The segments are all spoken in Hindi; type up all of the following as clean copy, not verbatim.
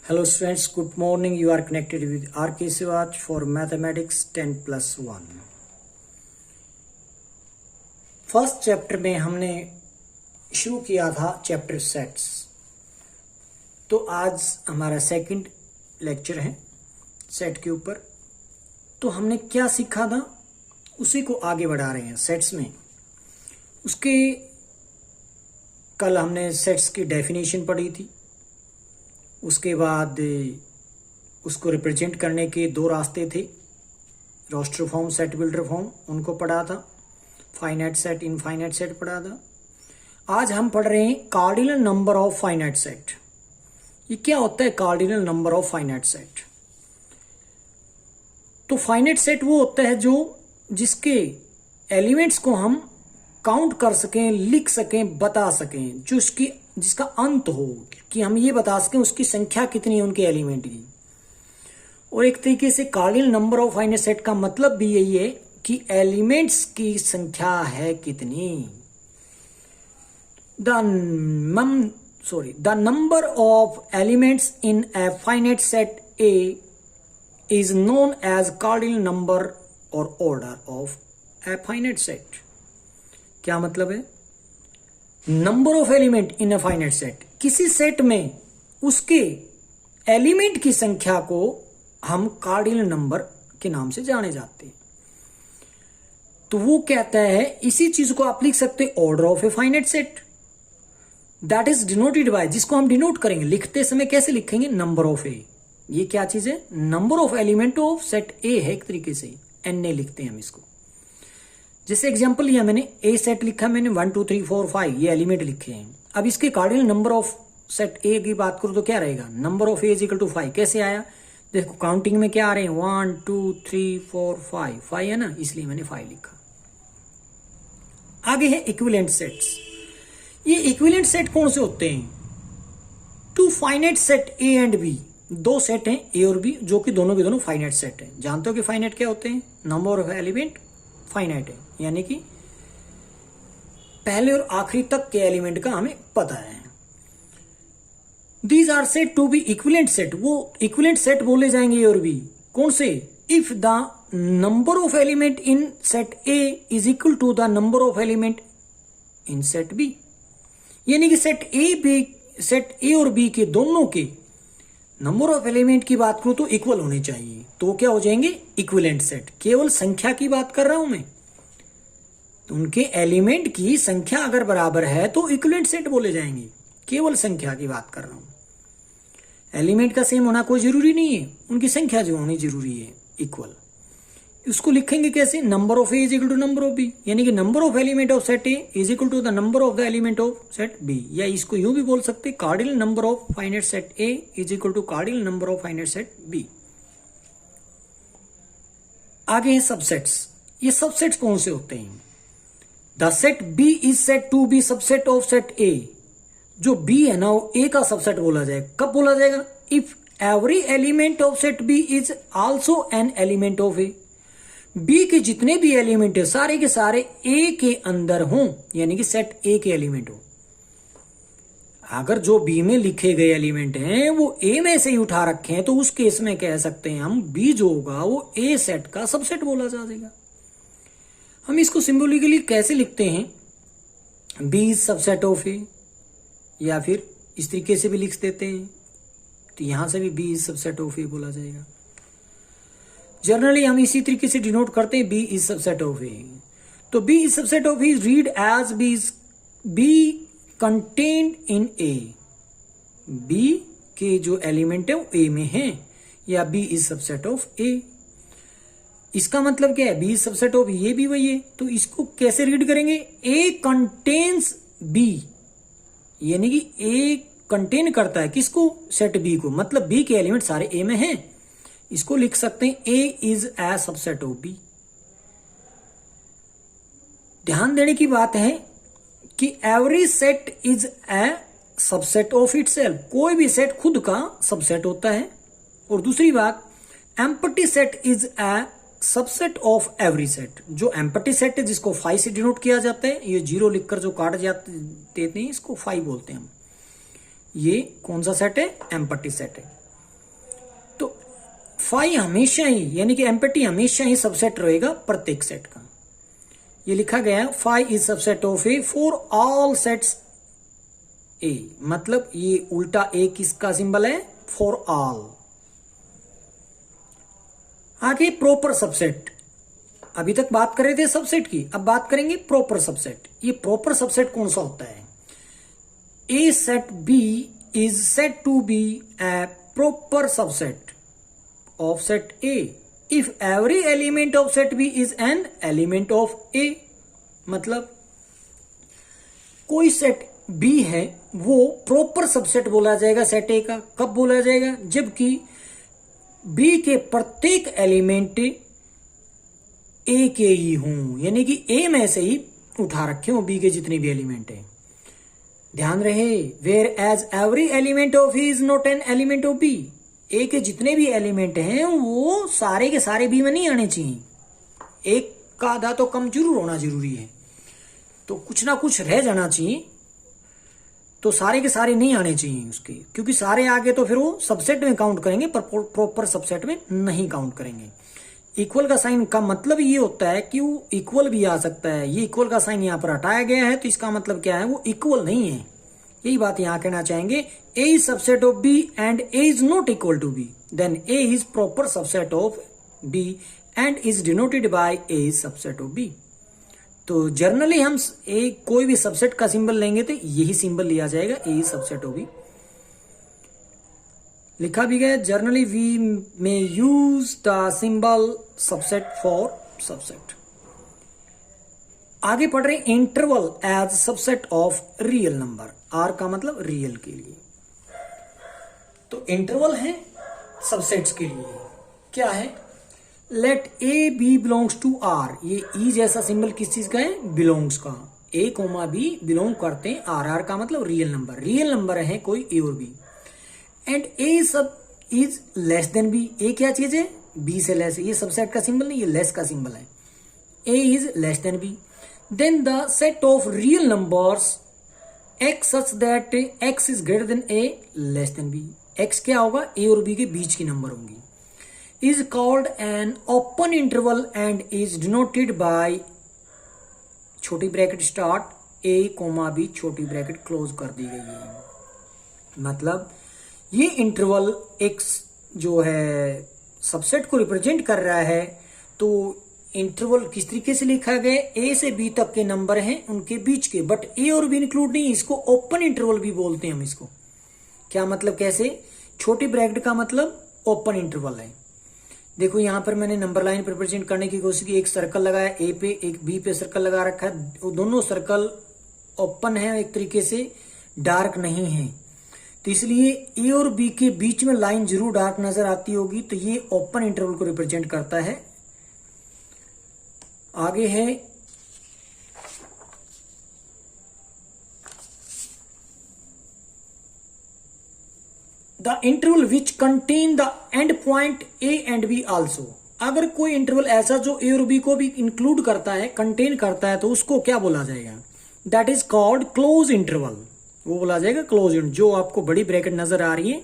Hello students, good morning. You are connected with RK Sivaj for Mathematics 10+1. First chapter में हमने शुरू किया था चैप्टर सेट्स। तो आज हमारा सेकंड लेक्चर है सेट के ऊपर। तो हमने क्या सीखा था उसी को आगे बढ़ा रहे हैं सेट्स में। उसके कल हमने सेट्स की डेफिनेशन पढ़ी थी। उसके बाद उसको रिप्रेजेंट करने के दो रास्ते थे, roster form, set builder form, उनको पढ़ा था। फाइनाइट सेट, इनफाइनाइट सेट पढ़ा था। आज हम पढ़ रहे हैं cardinal number of finite set. ये क्या होता है cardinal number of finite set? तो फाइनाइट सेट वो होता है जो जिसके एलिमेंट्स को हम काउंट कर सकें, लिख सकें, बता सकें, जो जिसका अंत हो, कि हम ये बता सकें उसकी संख्या कितनी है उनके एलिमेंट की। और एक तरीके से cardinal number of finite set का मतलब भी यही है कि एलिमेंट्स की संख्या है कितनी। The number of elements in a finite set A is known as cardinal number और order of a finite set. क्या मतलब है? Number of element in a finite set, किसी सेट में उसके एलिमेंट की संख्या को हम कार्डिनल नंबर के नाम से जाने जाते हैं। तो वो कहता है, इसी चीज को आप लिख सकते हैं order of a finite set, that is denoted bye, जिसको हम डिनोट करेंगे लिखते समय कैसे लिखेंगे? नंबर ऑफ ए। ये क्या चीज है? Number of element of set ए है, एक तरीके से एन ए लिखते हैं हम इसको। जैसे एग्जांपल लिया मैंने, ए सेट लिखा मैंने 1 2 3 4 5, ये एलिमेंट लिखे हैं। अब इसके cardinal number of set A की बात करूं तो क्या रहेगा? Number of A is equal to 5। कैसे आया? देखो काउंटिंग में क्या आ रहे हैं, 1 2 3 4 5, 5 है ना, इसलिए मैंने 5 लिखा। आगे है इक्विवेलेंट सेट्स। ये इक्विवेलेंट सेट कौन से होते हैं? Two finite set A and B, दो सेट हैं ए और बी, जो कि दोनों के दोनों फाइनाइट सेट हैं। जानते हो कि फाइनाइट क्या होते हैं? नंबर ऑफ एलिमेंट फाइनाइट है, यानी कि पहले और आखिरी तक के एलिमेंट का हमें पता है। These are set to be equivalent set, वो इक्विवेलेंट सेट बोले जाएंगे ए और बी। कौन से? If the number of element in set A is equal to the number of element in set B, यानी कि सेट ए और बी के दोनों के नंबर ऑफ एलिमेंट की बात करूं तो इक्वल होने चाहिए, तो क्या हो जाएंगे? Equivalent set. केवल संख्या की बात कर रहा हूं मैं, तो उनके एलिमेंट की संख्या अगर बराबर है तो इक्विवेलेंट सेट बोले जाएंगे। केवल संख्या की बात कर रहा हूं। एलिमेंट का सेम होना कोई जरूरी नहीं है, उनकी संख्या जो होनी जरूरी है इक्वल। उसको लिखेंगे कैसे? Number of A is equal to number of B, यानी कि number of element of set A is equal to the number of the element of set B. या इसको यूं भी बोल सकते, cardinal number of finite set A is equal to cardinal number of finite set B. आगे है सबसेट्स। ये सबसेट्स कौन से होते हैं? The set B is set to be subset of set ए। जो बी है ना वो ए का सबसेट बोला जाएगा। कब बोला जाएगा? If every element of set B is also an element of A. B के जितने भी एलिमेंट है सारे के सारे ए के अंदर हों, यानी कि सेट ए के एलिमेंट हो। अगर जो बी में लिखे गए एलिमेंट हैं वो ए में से ही उठा रखे हैं तो उस केस में कह सकते हैं हम बी जो होगा वो ए सेट का सबसेट बोला जाएगा। हम इसको सिंबॉलिकली कैसे लिखते हैं? बी इज सबसेट ऑफ ए, या फिर इस तरीके से भी लिख देते हैं, तो यहां से भी बी इज सबसेट ऑफ ए बोला जाएगा। जनरली हम इसी तरीके से डिनोट करते हैं, B is subset of A. तो B is subset of A read as B contained in A. B के जो एलिमेंट है वो ए में है, या B is subset of A. इसका मतलब क्या है? बी इज सबसेट ऑफ ये भी वही है, तो इसको कैसे रीड करेंगे? ए कंटेन्स बी, यानी कि ए कंटेन करता है किसको? सेट बी को, मतलब बी के एलिमेंट सारे ए में हैं। इसको लिख सकते हैं A is a subset of B. ध्यान देने की बात है कि every set is a subset of itself. कोई भी सेट खुद का सबसेट होता है। और दूसरी बात, empty set is a subset of every set. जो एम्प्टी सेट है जिसको 5 से डिनोट किया जाता है, ये 0 लिखकर जो काट जाते देते हैं इसको 5 बोलते हैं हम। ये कौन सा सेट है? एम्प्टी सेट है। फाई हमेशा ही यानी कि एम्पटी हमेशा ही सबसेट रहेगा प्रत्येक सेट का। ये लिखा गया phi is subset of A for all sets A, मतलब ये उल्टा ए किसका सिंबल है, फॉर ऑल। आगे प्रोपर सबसेट, अभी तक बात कर रहे थे सबसेट की, अब बात करेंगे प्रॉपर सबसेट। ये प्रॉपर सबसेट कौन सा होता है, a set B is set to be a proper subset of set A if every element of set B is an element of A. मतलब कोई सेट बी है वो प्रॉपर सबसेट बोला जाएगा सेट ए का। कब बोला जाएगा, जबकि बी के प्रत्येक एलिमेंट ए के ही हों, यानी कि ए में से ही उठा रखे हो बी के जितने भी एलिमेंट हैं। ध्यान रहे, whereas every element of A is not an element of B. A के जितने भी एलिमेंट हैं वो सारे के सारे बी में नहीं आने चाहिए, एक का आधा तो कम जरूर होना जरूरी है, तो कुछ ना कुछ रह जाना चाहिए, तो सारे के सारे नहीं आने चाहिए उसके, क्योंकि सारे आगे तो फिर वो सबसेट में काउंट करेंगे पर प्रॉपर सबसेट में नहीं काउंट करेंगे। इक्वल का साइन का मतलब ये होता है कि वो इक्वल भी आ सकता है। ये इक्वल का साइन यहाँ पर हटाया गया है तो इसका मतलब क्या है, वो इक्वल नहीं है, यही बात यहाँ कहना चाहेंगे। A is subset of B and A is not equal to B, then A is proper subset of B and is denoted by A is subset of B. तो जनरली हम एक कोई भी सबसेट का सिंबल लेंगे तो यही सिंबल लिया जाएगा, A is subset of B. लिखा भी गया generally we may use the symbol subset for subset. आगे पढ़ रहे हैं interval as subset of real number. R का मतलब रियल के लिए, तो इंटरवल है सबसेट्स के लिए। क्या है, let A B belongs to R. ये ई जैसा सिंबल किस चीज का है, बिलोंग्स का। ए कोमा बी बिलोंग करते हैं आर, आर का मतलब रियल नंबर। रियल नंबर है कोई ए और बी। एंड ए सब इज लेस देन बी। ए क्या चीज है, बी से लेस है। ये सबसेट का सिंबल नहीं, ये लेस का सिंबल है। A is less than B, then the set of real numbers x such that x is greater than A less than B. X क्या होगा, ए और बी के बीच की नंबर होंगी। Is called an open interval and is denoted bye छोटी ब्रैकेट स्टार्ट ए कोमा बी छोटी ब्रैकेट क्लोज कर दी गई है। मतलब ये इंटरवल एक जो है सबसेट को रिप्रेजेंट कर रहा है। तो इंटरवल किस तरीके से लिखा गया, ए से बी तक के नंबर हैं उनके बीच के, बट ए और बी इंक्लूड नहीं। इसको ओपन इंटरवल भी बोलते हैं हम इसको। क्या मतलब, कैसे, छोटी ब्रैकेट का मतलब ओपन इंटरवल है। देखो यहां पर मैंने नंबर लाइन रिप्रेजेंट करने की कोशिश की। एक सर्कल लगाया ए पे, एक बी पे सर्कल लगा रखा है। वो दोनों सर्कल ओपन है, एक तरीके से डार्क नहीं है, तो इसलिए ए और बी के बीच में लाइन जरूर डार्क नजर आती होगी, तो ये ओपन इंटरवल को रिप्रेजेंट करता है। आगे है the interval which contain the end point A and be also. अगर कोई इंटरवल ऐसा जो ए और बी को भी इंक्लूड करता है, कंटेन करता है, तो उसको क्या बोला जाएगा, that is called close interval. वो बोला जाएगा क्लोज इंटरवल। जो आपको बड़ी ब्रैकेट नजर आ रही है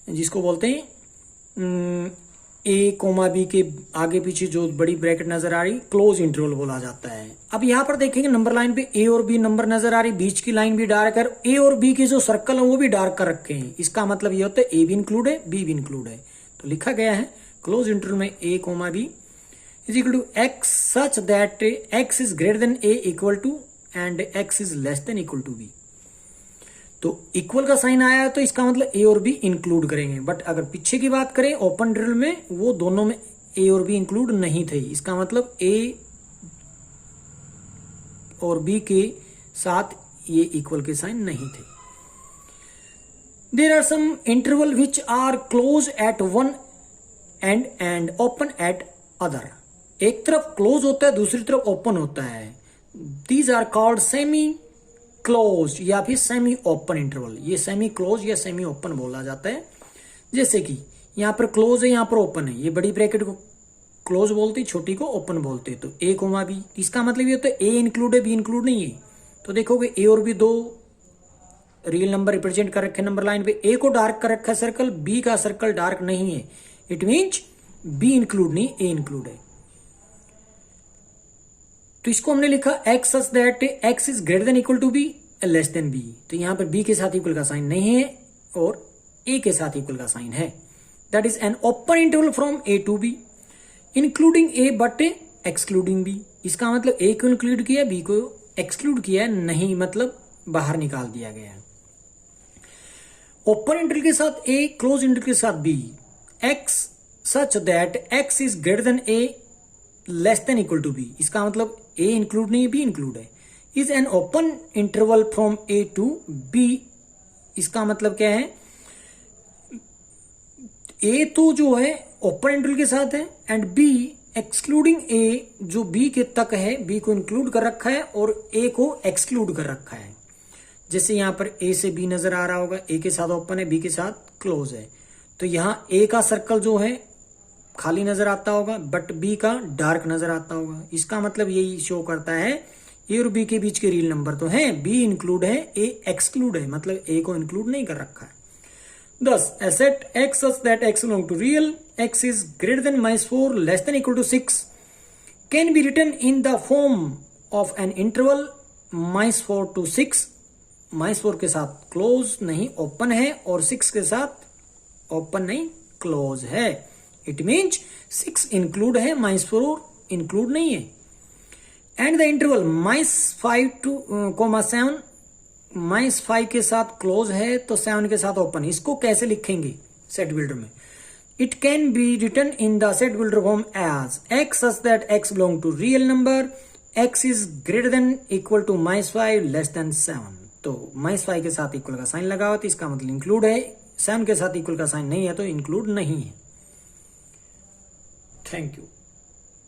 जिसको बोलते हैं ए कोमा बी के आगे पीछे जो बड़ी ब्रैकेट नजर आ रही, क्लोज इंटरवल बोला जाता है। अब यहां पर देखेंगे नंबर लाइन पे ए और बी नंबर नजर आ रही, बीच की लाइन भी डार्क है, ए और बी के जो सर्कल है वो भी डार्क कर रखे हैं। इसका मतलब ये होता है ए भी इंक्लूड है, बी भी इंक्लूड है। तो लिखा गया है क्लोज इंटरवल में A comma B is equal to x such that x is greater than A equal to and x is less than equal to B. तो इक्वल का साइन आया तो इसका मतलब ए और बी इंक्लूड करेंगे। बट अगर पीछे की बात करें ओपन ड्रिल में, वो दोनों में ए और बी इंक्लूड नहीं थे। इसका मतलब ए और बी के साथ ये इक्वल के साइन नहीं थे। There are some interval which are close at one end and open at other. एक तरफ क्लोज होता है, दूसरी तरफ ओपन होता है। These are called semi close या फिर सेमी ओपन इंटरवल। ये सेमी क्लोज या सेमी ओपन बोला जाता है। जैसे कि यहां पर क्लोज है, यहां पर ओपन है। ये बड़ी ब्रैकेट को क्लोज बोलते, छोटी को ओपन बोलते। तो ए कोमा बी, इसका मतलब ये होता है ए इंक्लूड है, बी इंक्लूड नहीं है। तो देखोगे ए और बी दो रियल नंबर रिप्रेजेंट कर रखे नंबर लाइन पे। ए को डार्क कर रखा है सर्कल, बी का सर्कल डार्क नहीं है। इट मीन्स बी इंक्लूड नहीं, ए इंक्लूड है। तो इसको हमने लिखा x such that x is greater than equal to B, less than B. तो यहां पर बी के साथ इक्वल का साइन नहीं है और ए के साथ इक्वल का साइन है। That is an open interval from A to B including A but excluding B. इसका मतलब ए को इंक्लूड किया, बी को एक्सक्लूड किया नहीं, मतलब बाहर निकाल दिया गया है। ओपन इंटरवल के साथ ए, क्लोज इंटरवल के साथ B, x such that x is greater than A less than equal to B. इसका मतलब ए इंक्लूड नहीं है, बी इंक्लूड है। Is an open interval from A to B. इसका मतलब क्या है, ए तो जो है ओपन इंटरवल के साथ है एंड बी एक्सक्लूडिंग ए जो बी के तक है, बी को इंक्लूड कर रखा है और ए को एक्सक्लूड कर रखा है। जैसे यहां पर ए से बी नजर आ रहा होगा, ए के साथ ओपन है, बी के साथ क्लोज है। तो यहां ए का सर्कल जो है खाली नजर आता होगा बट बी का डार्क नजर आता होगा। इसका मतलब यही शो करता है ए और बी के बीच के रियल नंबर तो हैं, बी इंक्लूड है, ए एक्सक्लूड है, मतलब ए को इंक्लूड नहीं कर रखा है। Thus, a set x such that x belong to real, x is greater than -4 less than equal to 6 can be written in the form of an interval -4 to 6। -4 के साथ क्लोज नहीं ओपन है और 6 के साथ ओपन नहीं क्लोज है। इट मीन्स 6 इंक्लूड है, -4 इंक्लूड नहीं है। एंड द इंटरवल -5 to 7 -5 के साथ क्लोज है तो 7 के साथ ओपन है। इसको कैसे लिखेंगे सेट बिल्डर में? It can be written in the set builder form as x such that x belong to real number, x is greater than equal to -5 less than 7। तो -5 के साथ इक्वल का साइन लगा हुआ तो इसका मतलब इंक्लूड है, 7 के साथ इक्वल का साइन नहीं है तो इंक्लूड नहीं है। Thank you.